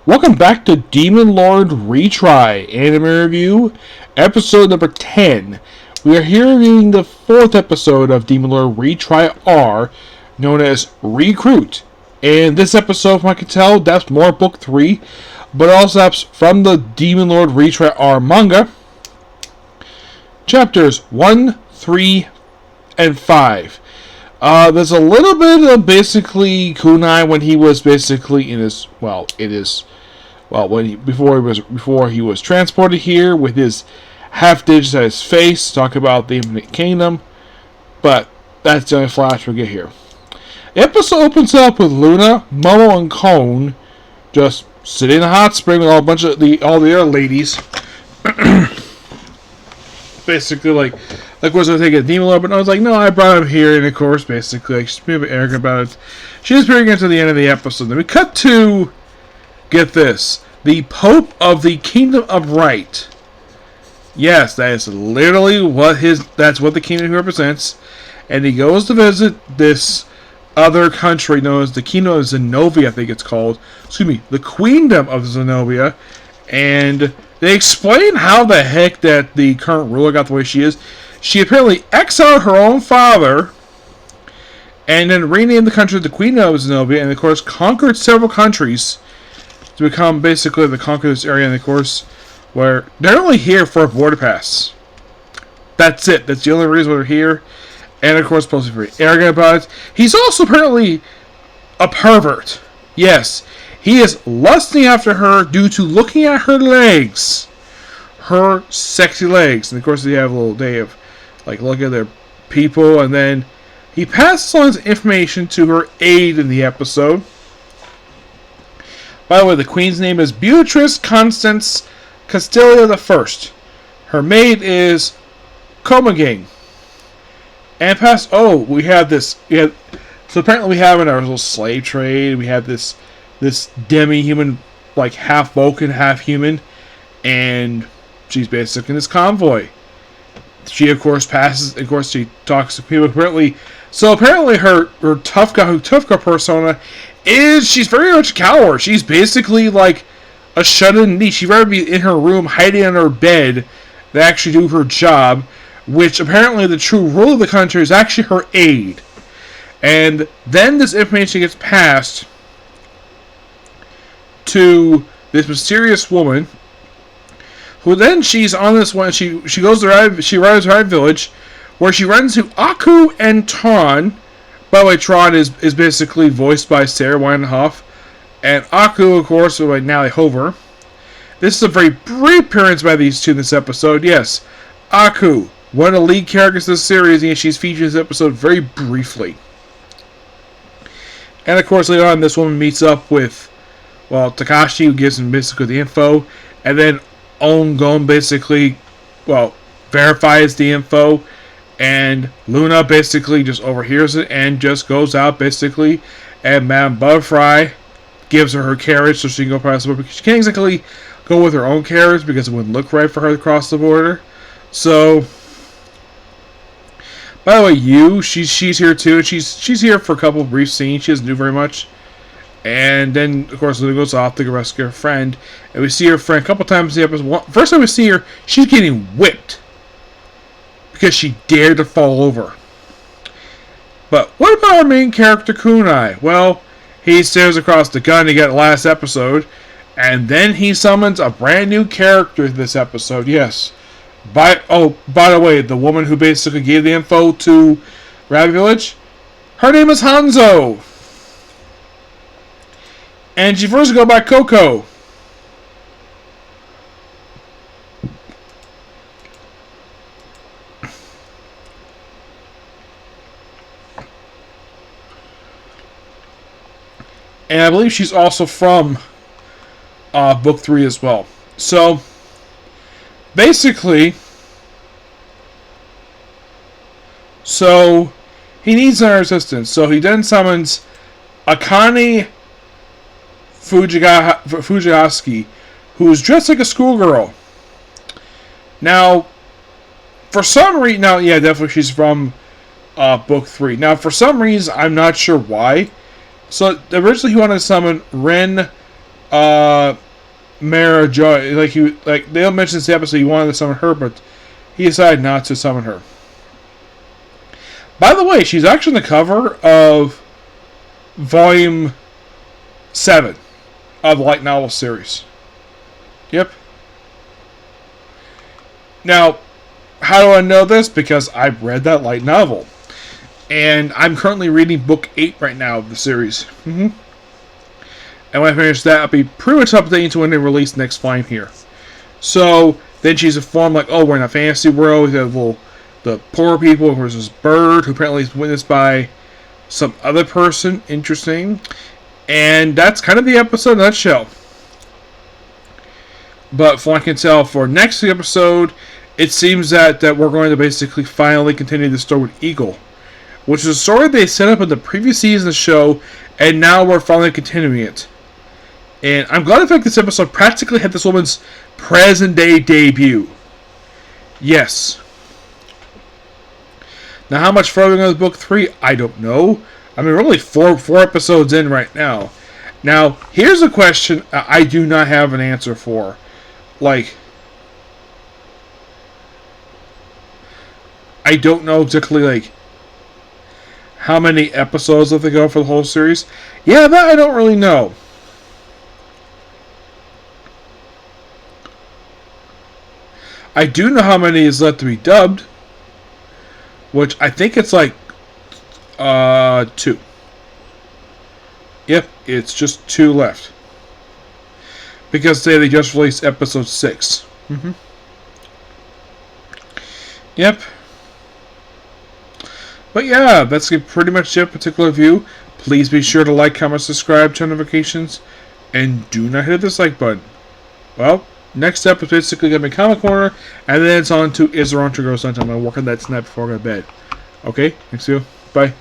Welcome back to Demon Lord Retry Anime Review, episode number 10. We are here reviewing the fourth episode of Demon Lord Retry R, known as Recruit. And this episode, from what I can tell, that's more book 3, but also that's from the Demon Lord Retry R manga. Chapters 1, 3, and 5. There's a little bit of basically Kunai when he was basically in his before he was transported here with his half digits at his face, talk about the Infinite Kingdom, but that's the only flash we get here. The episode opens up with Luna, Momo, and Cone just sitting in a hot spring with all the other ladies. Basically, like was I taking a Demon Lord, but I was like, no, I brought him here, and of course, basically, like, she's being a bit arrogant about it. She's bringing it to the end of the episode. Then we cut to, get this, the Pope of the Kingdom of Right. Yes, that is literally that's what the kingdom represents. And he goes to visit this other country known as the Kingdom of Zenobia, I think it's called. Excuse me, the Queendom of Zenobia. And they explain how the heck that the current ruler got the way she is. She apparently exiled her own father and then renamed the country the Queendom of Zenobia, and of course conquered several countries to become basically the conquer this area, and of course where they're only here for a border pass. That's it. That's the only reason we're here. And of course, supposed to be very arrogant about it. He's also apparently a pervert. Yes, he is lusting after her due to looking at her legs. Her sexy legs. And of course, they have a little day of looking at their people. And then he passes on his information to her aide in the episode. By the way, the queen's name is Beatrice Constance Castilia I. Her maid is Komagang. And we have this. So apparently we have in our little slave trade, we have this demi-human, like half Vulcan, half human, and she's basically in this convoy. She of course she talks to people. Apparently her tough guy persona is she's very much a coward. She's basically like a shut-in niche. She'd rather be in her room hiding on her bed than actually do her job. Which apparently the true ruler of the country is actually her aide. And then this information gets passed to this mysterious woman, who then she's on this one. She arrives to Rive Village, where she runs into Aku and Tron. By the way, Tron is basically voiced by Sarah Weinhoff, and Aku, of course, by Natalie Hover. This is a very brief appearance by these two in this episode. Yes, Aku, one of the lead characters of the series, and she's featured in this episode very briefly. And of course, later on, this woman meets up with, Takashi, who gives him basically the info, and then Ongon basically, verifies the info, and Luna basically just overhears it and just goes out basically, and Madame Butterfly gives her carriage so she can go across the border, because she can't exactly go with her own carriage because it wouldn't look right for her to cross the border. So, by the way, she's here too. She's here for a couple of brief scenes. She doesn't do very much. And then, of course, Luna goes off to go rescue her friend. And we see her friend a couple times in the episode. First time we see her, she's getting whipped because she dared to fall over. But what about our main character, Kunai? Well, he stares across the gun he got last episode. And then he summons a brand new character this episode. Yes. By the way, the woman who basically gave the info to Rabbit Village, her name is Hanzo. And she first go by Coco. And I believe she's also from book 3 as well. So basically, he needs our assistance. So he then summons Akane Fujigasuki, who is dressed like a schoolgirl. Now, for some reason, definitely she's from book 3. Now, for some reason, I'm not sure why. So originally he wanted to summon Ren Mara Joy, they don't mention this episode. He wanted to summon her, but he decided not to summon her. By the way, she's actually on the cover of Volume 7 of the light novel series. Yep. Now, how do I know this? Because I've read that light novel. And I'm currently reading Book 8 right now of the series. And when I finish that, I'll be pretty much updating to when they release next volume here. So, then she's informed, like, oh, we're in a fantasy world. We have the poor people. There's this bird who apparently is witnessed by some other person. Interesting. And that's kind of the episode in a nutshell. But from what I can tell, for next episode, it seems that we're going to basically finally continue the story with Eagle, which is a story they set up in the previous season of the show, and now we're finally continuing it. And I'm glad the fact this episode practically had this woman's present-day debut. Yes. Now, how much further into Book 3? I don't know. I mean, we're only four episodes in right now. Now, here's a question I do not have an answer for. Like, I don't know exactly, like, how many episodes have they go for the whole series. Yeah, that I don't really know. I do know how many is left to be dubbed, which I think it's like 2. Yep, it's just 2 left. Because they just released episode 6. Yep. But yeah, that's pretty much it, particular review. Please be sure to like, comment, subscribe, turn notifications, and do not hit the dislike button. Well, next up is basically going to be Comic Corner, and then it's on to Is There On to Go Sunshine. I'm going to work on that tonight before I go to bed. Okay, thanks you. Bye.